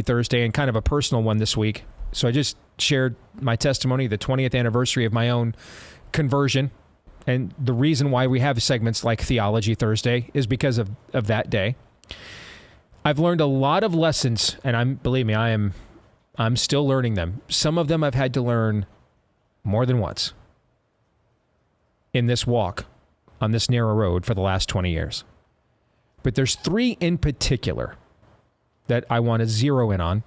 Thursday and kind of a personal one this week. So I just shared my testimony, the 20th anniversary of my own conversion. And the reason why we have segments like Theology Thursday is because of that day. I've learned a lot of lessons, and believe me, I'm still learning them. Some of them I've had to learn more than once in this walk on this narrow road for the last 20 years. But there's 3 in particular that I want to zero in on.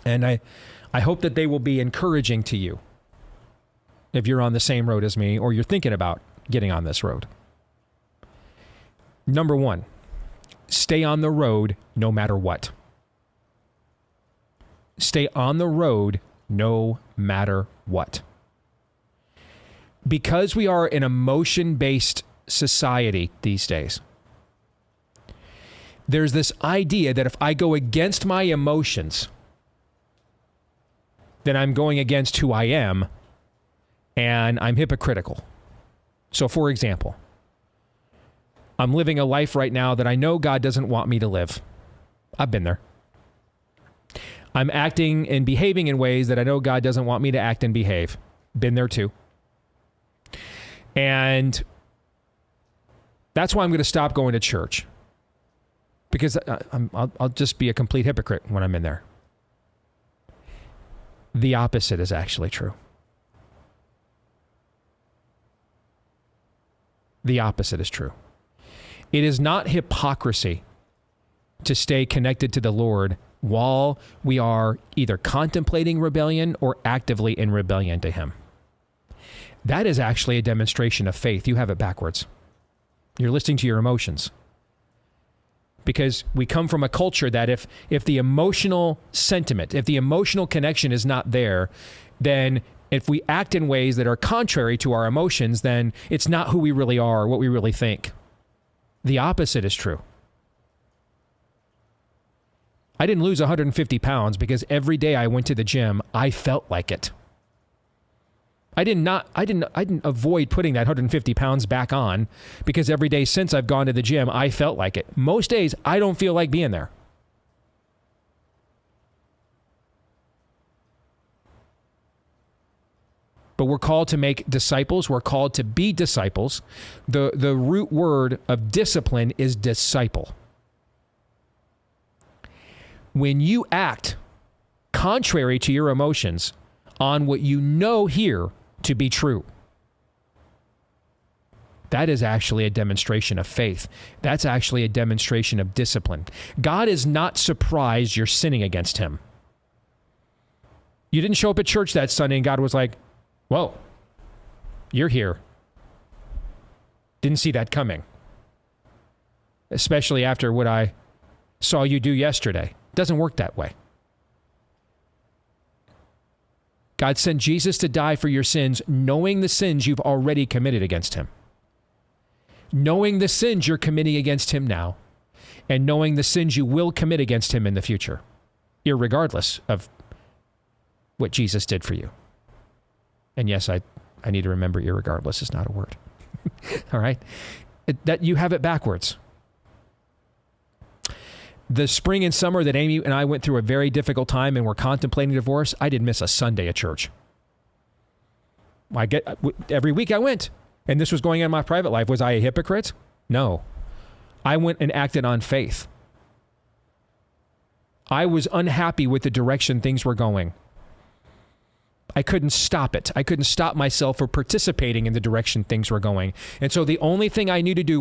And I hope that they will be encouraging to you if you're on the same road as me or you're thinking about getting on this road. Number 1, stay on the road no matter what. Stay on the road no matter what. Because we are an emotion-based society these days, there's this idea that if I go against my emotions, then I'm going against who I am, and I'm hypocritical. So, for example, I'm living a life right now that I know God doesn't want me to live. I've been there. I'm acting and behaving in ways that I know God doesn't want me to act and behave. Been there too. And that's why I'm going to stop going to church. Because I'll just be a complete hypocrite when I'm in there. The opposite is actually true. The opposite is true. It is not hypocrisy to stay connected to the Lord while we are either contemplating rebellion or actively in rebellion to Him. That is actually a demonstration of faith. You have it backwards. You're listening to your emotions. Because we come from a culture that if the emotional sentiment, if the emotional connection is not there, then if we act in ways that are contrary to our emotions, then it's not who we really are or what we really think. The opposite is true. I didn't lose 150 pounds because every day I went to the gym, I felt like it. I didn't avoid putting that 150 pounds back on because every day since I've gone to the gym, I felt like it. Most days, I don't feel like being there. But we're called to make disciples. We're called to be disciples. The root word of discipline is disciple. When you act contrary to your emotions on what you know here to be true, that is actually a demonstration of faith. That's actually a demonstration of discipline. God is not surprised you're sinning against Him. You didn't show up at church that Sunday and God was like, whoa, you're here. Didn't see that coming. Especially after what I saw you do yesterday. Doesn't work that way. God sent Jesus to die for your sins, knowing the sins you've already committed against Him. Knowing the sins you're committing against Him now, and knowing the sins you will commit against Him in the future, irregardless of what Jesus did for you. And yes, I need to remember irregardless is not a word. All right? That you have it backwards. The spring and summer that Amy and I went through a very difficult time and were contemplating divorce, I didn't miss a Sunday at church. Every week I went, and this was going on in my private life. Was I a hypocrite? No. I went and acted on faith. I was unhappy with the direction things were going. I couldn't stop it. I couldn't stop myself from participating in the direction things were going. And so the only thing I knew to do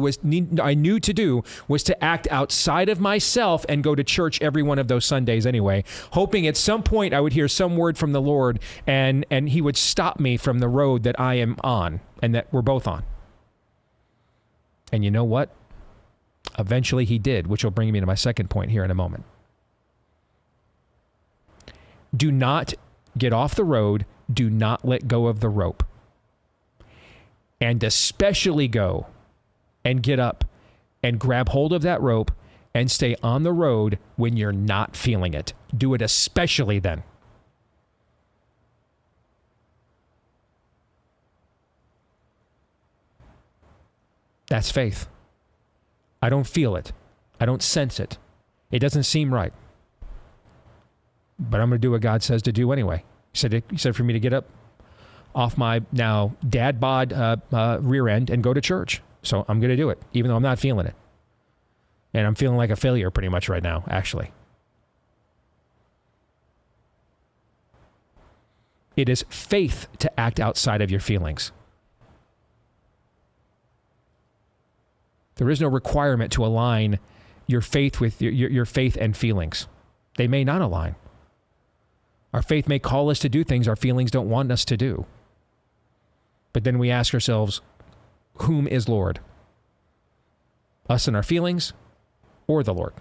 was to act outside of myself and go to church every one of those Sundays anyway, hoping at some point I would hear some word from the Lord and He would stop me from the road that I am on and that we're both on. And you know what? Eventually He did, which will bring me to my second point here in a moment. Do not get off the road. Do not let go of the rope. And especially go and get up and grab hold of that rope and stay on the road when you're not feeling it. Do it especially then. That's faith. I don't feel it. I don't sense it. It doesn't seem right. but I'm going to do what God says to do anyway. He said for me to get up off my now dad bod rear end and go to church. So I'm going to do it, even though I'm not feeling it. And I'm feeling like a failure pretty much right now, actually. It is faith to act outside of your feelings. There is no requirement to align your faith with your faith and feelings. They may not align. Our faith may call us to do things our feelings don't want us to do. But then we ask ourselves, whom is Lord? Us and our feelings, or the Lord?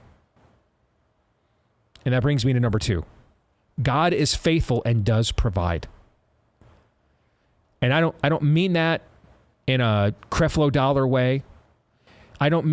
And that brings me to number 2. God is faithful and does provide. And I don't mean that in a Creflo Dollar way. I don't mean